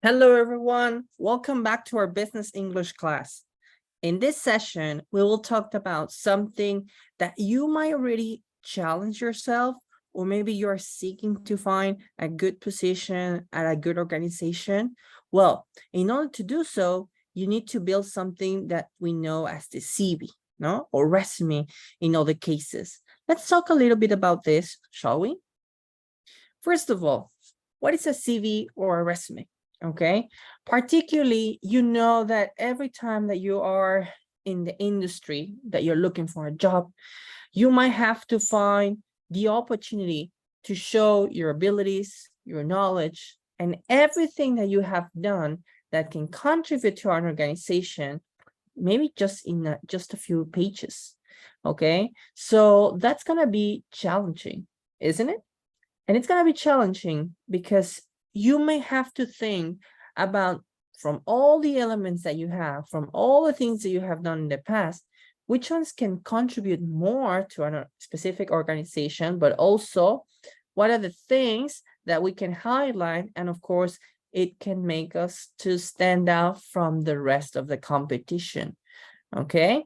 Hello, everyone. Welcome back to our business English class. In this session, we will talk about something that you might already challenge yourself, or maybe you're seeking to find a good position at a good organization. Well, in order to do so, you need to build something that we know as the CV, no? Or resume in other cases. Let's talk a little bit about this, shall we? First of all, what is a CV or a resume? Okay, particularly, you know that every time that you are in the industry that you're looking for a job, you might have to find the opportunity to show your abilities, your knowledge, and everything that you have done that can contribute to an organization, maybe just in just a few pages. Okay, so that's gonna be challenging, isn't it? And it's going to be challenging because you may have to think about, from all the elements that you have, from all the things that you have done in the past, which ones can contribute more to a specific organization, but also what are the things that we can highlight. And of course, it can make us to stand out from the rest of the competition. Okay,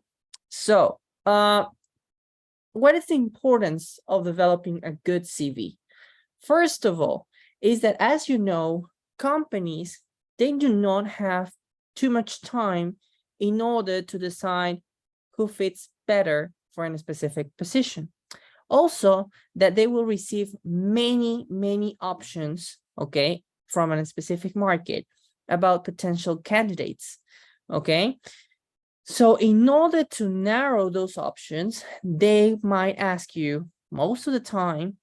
so what is the importance of developing a good CV? First of all, is that, as you know, companies, they do not have too much time in order to decide who fits better for a specific position. Also, that they will receive many options, okay, from a specific market about potential candidates, okay? So in order to narrow those options, they might ask you most of the time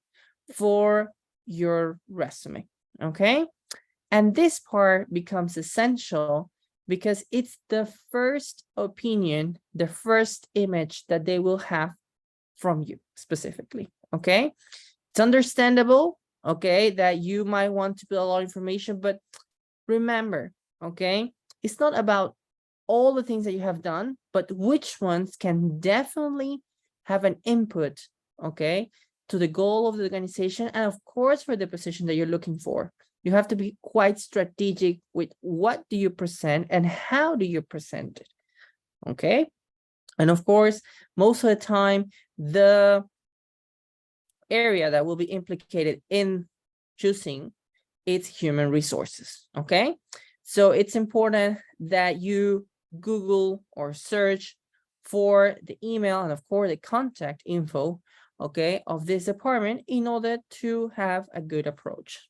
for your resume, okay? And this part becomes essential because it's the first opinion, the first image that they will have from you specifically, okay? It's understandable, okay, that you might want to build a lot of information, but remember, okay, it's not about all the things that you have done, but which ones can definitely have an input, okay, to the goal of the organization, and of course, for the position that you're looking for. You have to be quite strategic with what do you present and how do you present it, okay? And of course, most of the time, the area that will be implicated in choosing it's human resources, okay? So it's important that you Google or search for the email and of course the contact info, okay, of this department in order to have a good approach.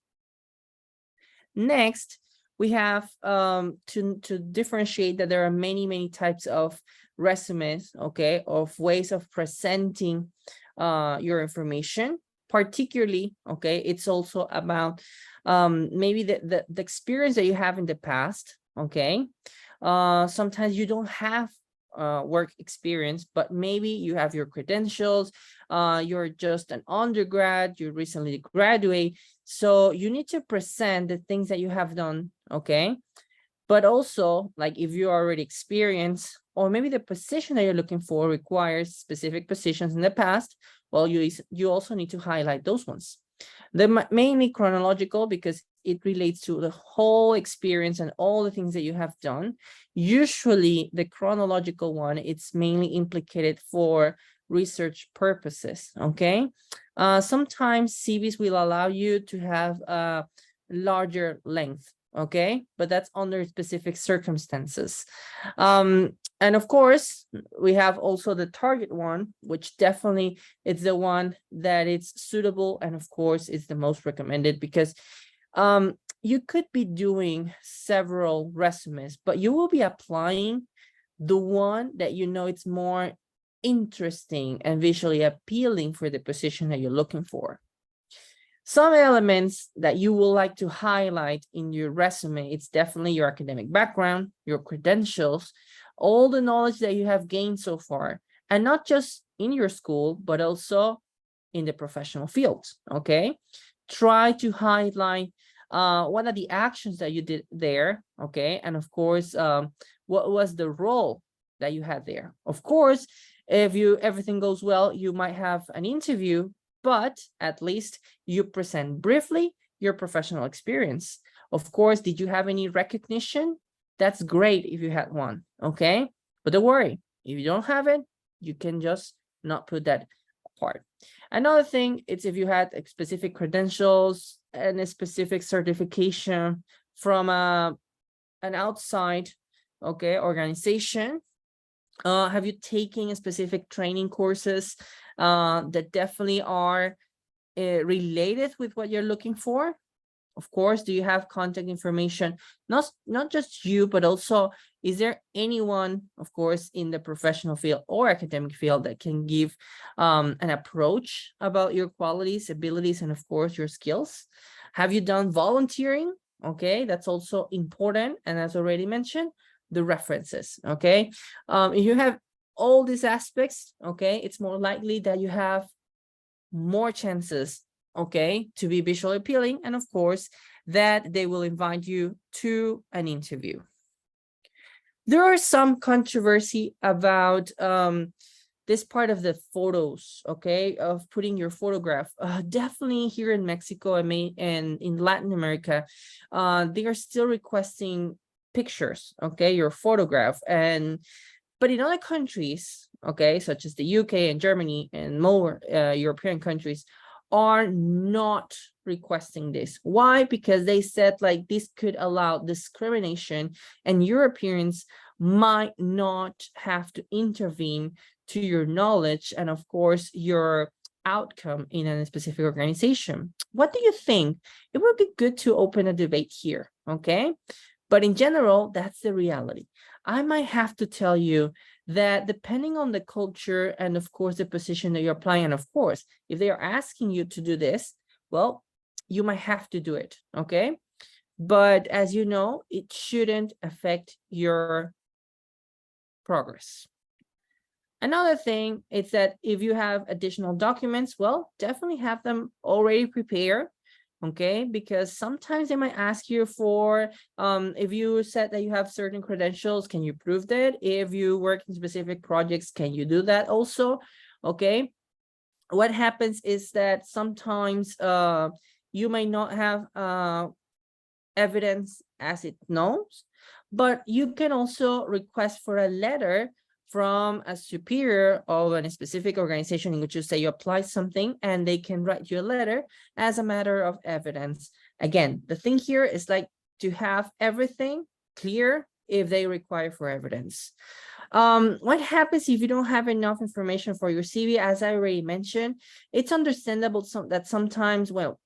Next, we have to differentiate that there are many types of resumes, okay, of ways of presenting your information. Particularly, okay, it's also about maybe the experience that you have in the past, okay. Sometimes you don't have work experience, but maybe you have your credentials, you're just an undergrad, you recently graduate, so you need to present the things that you have done, okay? But also, like, if you already experienced, or maybe the position that you're looking for requires specific positions in the past, well, you also need to highlight those ones. They're mainly chronological because it relates to the whole experience and all the things that you have done. Usually the chronological one, it's mainly implicated for research purposes, okay? Sometimes CVs will allow you to have a larger length, okay? But that's under specific circumstances. And of course, we have also the target one, which definitely is the one that it's suitable. And of course, it's the most recommended because you could be doing several resumes, but you will be applying the one that you know it's more interesting and visually appealing for the position that you're looking for. Some elements that you would like to highlight in your resume, it's definitely your academic background, your credentials, all the knowledge that you have gained so far, and not just in your school, but also in the professional field, okay? Try to highlight what are the actions that you did there, okay? And of course, what was the role that you had there? Of course, if everything goes well, you might have an interview, but at least you present briefly your professional experience. Of course, did you have any recognition? That's great if you had one, okay? But don't worry, if you don't have it, you can just not put that part. Another thing is if you had specific credentials and a specific certification from an outside, okay, organization. Have you taken specific training courses that definitely are related with what you're looking for? Of course, do you have contact information? Not just you, but also, is there anyone, of course, in the professional field or academic field that can give an approach about your qualities, abilities, and of course, your skills? Have you done volunteering? Okay, that's also important. And as already mentioned, the references, okay? If you have all these aspects, okay, it's more likely that you have more chances, okay, to be visually appealing, and of course that they will invite you to an interview. There are some controversy about this part of the photos, okay, of putting your photograph. Definitely here in Mexico and in Latin America, they are still requesting pictures, okay, your photograph. But in other countries, okay, such as the UK and Germany and more European countries, are not requesting this. Why? Because they said like this could allow discrimination, and Europeans might not have to intervene to your knowledge and of course your outcome in a specific organization. What do you think? It would be good to open a debate here, okay? But in general, that's the reality. I might have to tell you that depending on the culture and of course the position that you're applying, and of course, if they are asking you to do this, well, you might have to do it, okay? But as you know, it shouldn't affect your progress. Another thing is that if you have additional documents, well, definitely have them already prepared, okay? Because sometimes they might ask you for, if you said that you have certain credentials, can you prove that? If you work in specific projects, can you do that also, okay? What happens is that sometimes you may not have evidence as it knows, but you can also request for a letter from a superior of a specific organization in which you say you apply something, and they can write you a letter as a matter of evidence. Again, the thing here is like to have everything clear if they require for evidence. What happens if you don't have enough information for your CV? As I already mentioned, it's understandable that sometimes, well,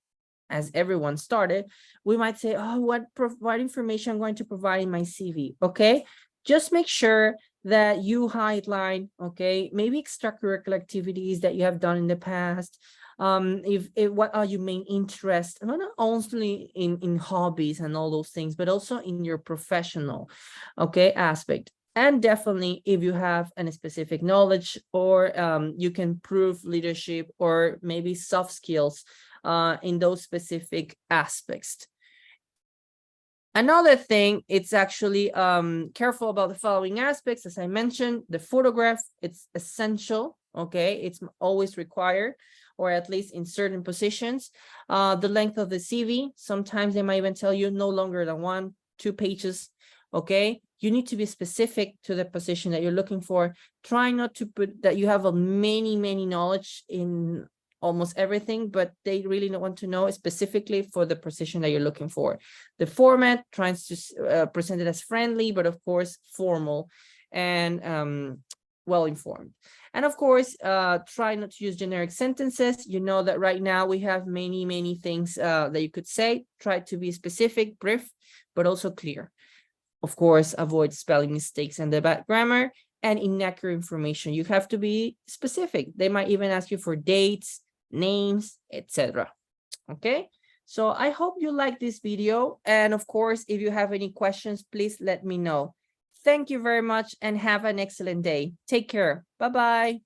as everyone started, we might say, oh, what information I'm going to provide in my CV, okay? Just make sure that you highlight, okay, maybe extracurricular activities that you have done in the past. What are your main interests? Not only in hobbies and all those things, but also in your professional, okay, aspect. And definitely if you have a specific knowledge or you can prove leadership or maybe soft skills in those specific aspects. Another thing, it's actually careful about the following aspects. As I mentioned, the photograph, it's essential, okay? It's always required, or at least in certain positions. The length of the CV, sometimes they might even tell you no longer than 1-2 pages, okay? You need to be specific to the position that you're looking for. Try not to put that you have a many knowledge in almost everything, but they really don't want to know specifically for the position that you're looking for. The format tries to present it as friendly, but of course formal and well-informed. And of course, try not to use generic sentences. You know that right now we have many things that you could say. Try to be specific, brief, but also clear. Of course, avoid spelling mistakes and the bad grammar and inaccurate information. You have to be specific. They might even ask you for dates, names, etc. Okay, so I hope you like this video, and of course if you have any questions, please let me know. Thank you very much and have an excellent day. Take care. Bye-bye.